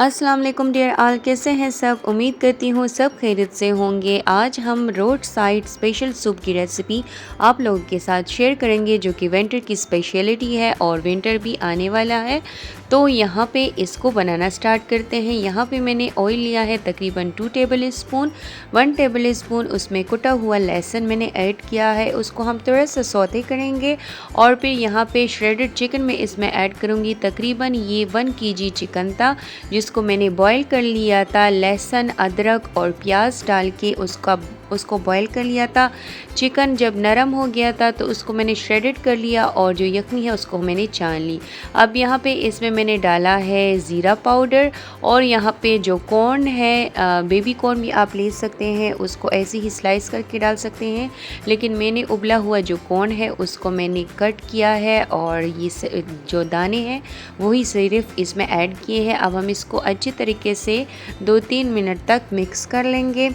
अस्सलाम वालेकुम डियर आल, कैसे हैं सब। उम्मीद करती हूँ सब खैरियत से होंगे। आज हम रोड साइड स्पेशल सूप की रेसिपी आप लोगों के साथ शेयर करेंगे जो कि विंटर की स्पेशलिटी है और विंटर भी आने वाला है। तो यहाँ पे इसको बनाना स्टार्ट करते हैं। यहाँ पे मैंने ऑयल लिया है तकरीबन 2 टेबल स्पून। 1 टेबल स्पून उसमें कुटा हुआ लहसुन मैंने ऐड किया है, उसको हम थोड़ा सा सौते करेंगे। और फिर यहाँ पे श्रेडेड चिकन में इसमें ऐड करूँगी। तकरीबन ये 1 kg चिकन था जिसको मैंने बॉईल कर लिया था। लहसुन, अदरक और प्याज डाल के उसको बॉईल कर लिया था। चिकन जब नरम हो गया था तो उसको मैंने श्रेडेड कर लिया और जो यखनी है उसको मैंने छान ली। अब यहाँ पे इसमें मैंने डाला है ज़ीरा पाउडर और यहाँ पे जो कॉर्न है, बेबी कॉर्न भी आप ले सकते हैं, उसको ऐसे ही स्लाइस करके डाल सकते हैं, लेकिन मैंने उबला हुआ जो कॉर्न है उसको मैंने कट किया है और ये जो दाने हैं वही सिर्फ इसमें ऐड किए हैं। अब हम इसको अच्छी तरीके से 2-3 मिनट तक मिक्स कर लेंगे।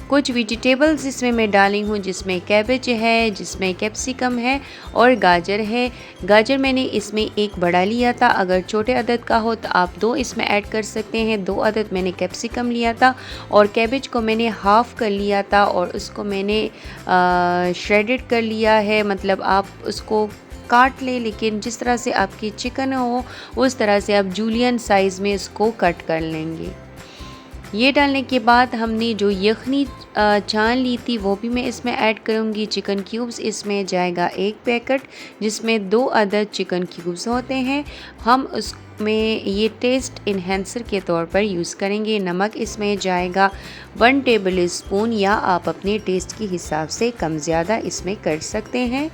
कुछ वेजिटेबल्स इसमें मैं डाली हूँ जिसमें कैबेज है, जिसमें कैप्सिकम है और गाजर है। गाजर मैंने इसमें एक बड़ा लिया था, अगर छोटे अदद का हो तो आप 2 इसमें ऐड कर सकते हैं। 2 अदद मैंने कैप्सिकम लिया था और कैबेज को मैंने हाफ़ कर लिया था और उसको मैंने श्रेडेड कर लिया है। मतलब आप उसको काट लें, लेकिन जिस तरह से आपकी चिकन हो उस तरह से आप जूलियन साइज़ में इसको कट कर लेंगे। ये डालने के बाद हमने जो यखनी छान ली थी वो भी मैं इसमें ऐड करूँगी। चिकन क्यूब्स इसमें जाएगा 1 पैकेट जिसमें 2 अदद चिकन क्यूब्स होते हैं। हम उसमें ये टेस्ट इन्हेंसर के तौर पर यूज़ करेंगे। नमक इसमें जाएगा 1 टेबल स्पून या आप अपने टेस्ट के हिसाब से कम ज़्यादा इसमें कर सकते हैं।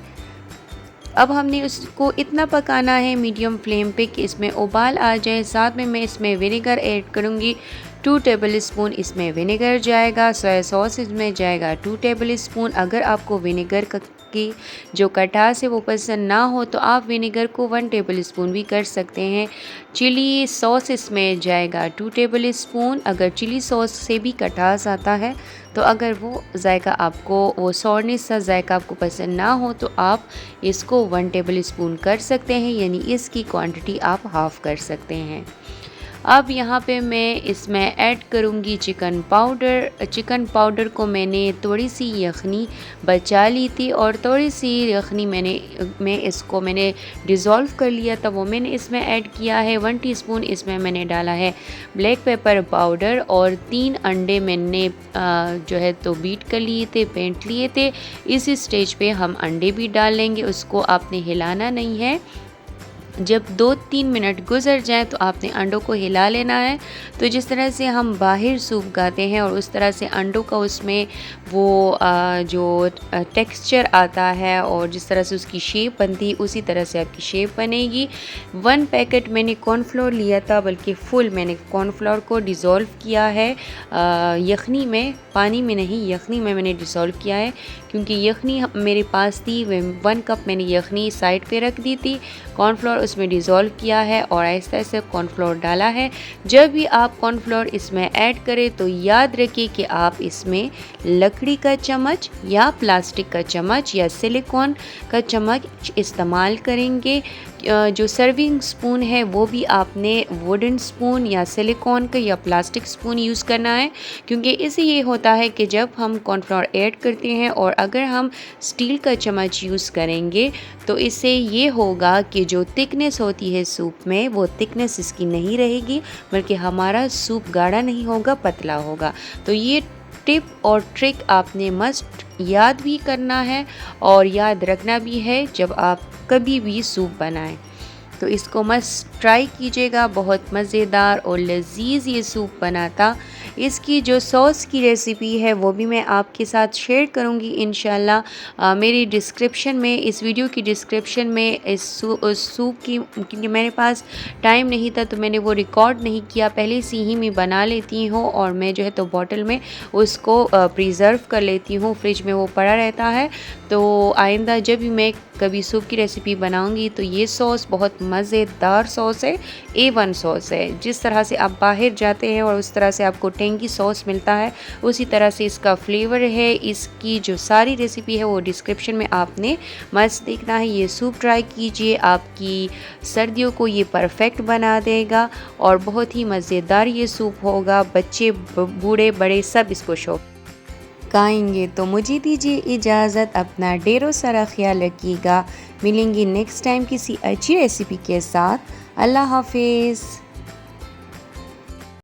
अब हमने उसको इतना पकाना है मीडियम फ्लेम पे कि इसमें उबाल आ जाए। साथ में मैं इसमें विनेगर ऐड करूँगी। 2 टेबल स्पून इसमें विनेगर जाएगा। सोया सॉस इसमें जाएगा 2 टेबल स्पून। अगर आपको विनेगर की जो खटास है वो पसंद ना हो तो आप विनेगर को 1 टेबल स्पून भी कर सकते हैं। चिली सॉस इसमें जाएगा 2 टेबल स्पून। अगर चिली सॉस से भी खटास आता है तो अगर वो जायका आपको, वो सॉरनेस सा जायका आपको पसंद ना हो तो आप इसको 1 टेबल स्पून कर सकते हैं, यानी इसकी क्वांटिटी आप हाफ़ कर सकते हैं। अब यहाँ पे मैं इसमें ऐड करूँगी चिकन पाउडर। चिकन पाउडर को मैंने थोड़ी सी यखनी बचा ली थी और थोड़ी सी यखनी इसको मैंने डिज़ोल्व कर लिया था, वो मैंने इसमें ऐड किया है। 1 टीस्पून इसमें मैंने डाला है ब्लैक पेपर पाउडर और 3 अंडे मैंने जो है तो बीट कर लिए थे, फेंट लिए थे। इस स्टेज पे हम अंडे भी डाल लेंगे, उसको आपने हिलाना नहीं है। जब 2-3 मिनट गुजर जाएं तो आपने अंडों को हिला लेना है। तो जिस तरह से हम बाहर सूप गाते हैं और उस तरह से अंडों का उसमें वो जो टेक्सचर आता है और जिस तरह से उसकी शेप बनती है उसी तरह से आपकी शेप बनेगी। 1 पैकेट मैंने कॉर्नफ्लोर लिया था, बल्कि फुल मैंने कॉर्नफ्लोर को डिज़ोल्व किया है यखनी में, पानी में नहीं, यखनी में मैंने डिज़ोल्व किया है क्योंकि यखनी मेरे पास थी। 1 कप मैंने यखनी साइड पे रख दी थी, कॉर्नफ्लोर उसमें डिज़ोल्व किया है और ऐसे ऐसे कॉर्नफ्लोर डाला है। जब भी आप कॉर्नफ्लोर इसमें ऐड करें तो याद रखिए कि आप इसमें लकड़ी का चम्मच या प्लास्टिक का चम्मच या सिलिकॉन का चम्मच इस्तेमाल करेंगे। जो सर्विंग स्पून है वो भी आपने वुडन स्पून या सिलिकॉन का या प्लास्टिक स्पून यूज़ करना है, क्योंकि इससे ये होता है कि जब हम कॉर्नफ्लोर ऐड करते हैं और अगर हम स्टील का चम्मच यूज़ करेंगे तो इससे ये होगा कि जो थिकनेस होती है सूप में वो थिकनेस इसकी नहीं रहेगी, बल्कि हमारा सूप गाढ़ा नहीं होगा, पतला होगा। तो ये टिप और ट्रिक आपने मस्ट याद भी करना है और याद रखना भी है जब आप कभी भी सूप बनाएं। तो इसको मस्ट ट्राई कीजिएगा, बहुत मज़ेदार और लजीज ये सूप बना था। इसकी जो सॉस की रेसिपी है वो भी मैं आपके साथ शेयर करूंगी इंशाल्लाह। मेरी डिस्क्रिप्शन में, इस वीडियो की डिस्क्रिप्शन में इस सूप की, क्योंकि मेरे पास टाइम नहीं था तो मैंने वो रिकॉर्ड नहीं किया, पहले से ही मैं बना लेती हूँ और मैं जो है तो बॉटल में उसको प्रिज़र्व कर लेती हूँ, फ्रिज में वो पड़ा रहता है। तो आइंदा जब भी मैं कभी सूप की रेसिपी बनाऊंगी तो ये सॉस बहुत मज़ेदार सॉस सॉस है, A1 सॉस है। जिस तरह से आप बाहर जाते हैं और उस तरह से आपको टेंगी सॉस मिलता है, उसी तरह से इसका फ्लेवर है। इसकी जो सारी रेसिपी है वो डिस्क्रिप्शन में आपने मस्त देखना है। ये सूप ट्राई कीजिए, आपकी सर्दियों को ये परफेक्ट बना देगा और बहुत ही मज़ेदार ये सूप होगा। बच्चे बूढ़े बड़े सब इसको शौक खाएंगे। तो मुझे दीजिए इजाज़त, अपना ढेरों सारा ख्याल रखिएगा। मिलेंगी नेक्स्ट टाइम किसी अच्छी रेसिपी के साथ। अल्लाह हाफिज़।